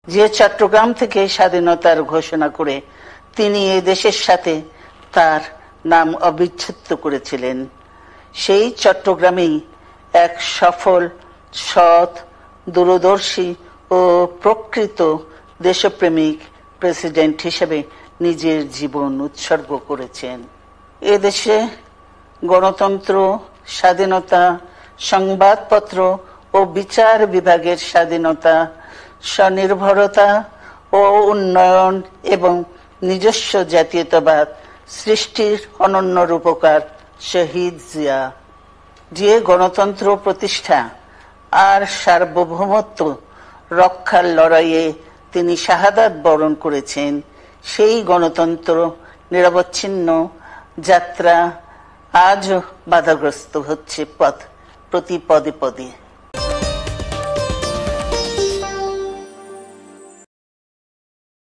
যে চট্টগ্রাম থেকে স্বাধীনতার ঘোষণা করে তিনি এই দেশের সাথে তার নাম অবিচ্ছেদ্য করেছিলেন, সেই চট্টগ্রামেই এক সফল, সৎ, দূরদর্শী ও প্রকৃত দেশপ্রেমিক প্রেসিডেন্ট হিসেবে নিজের জীবন উৎসর্গ করেছেন। এদেশে গণতন্ত্র, স্বাধীনতা, সংবাদপত্র ও বিচার বিভাগের স্বাধীনতা, স্বনির্ভরতা ও উন্নয়ন এবং নিজস্ব জাতীয়তাবাদ সৃষ্টির অনন্য রূপকার শহীদ জিয়া। যে গণতন্ত্র প্রতিষ্ঠা আর সার্বভৌমত্ব রক্ষার লড়াইয়ে তিনি শাহাদাত বরণ করেছেন, সেই গণতন্ত্র নিরবচ্ছিন্ন যাত্রা আজও বাধাগ্রস্ত হচ্ছে প্রতি পদে পদে।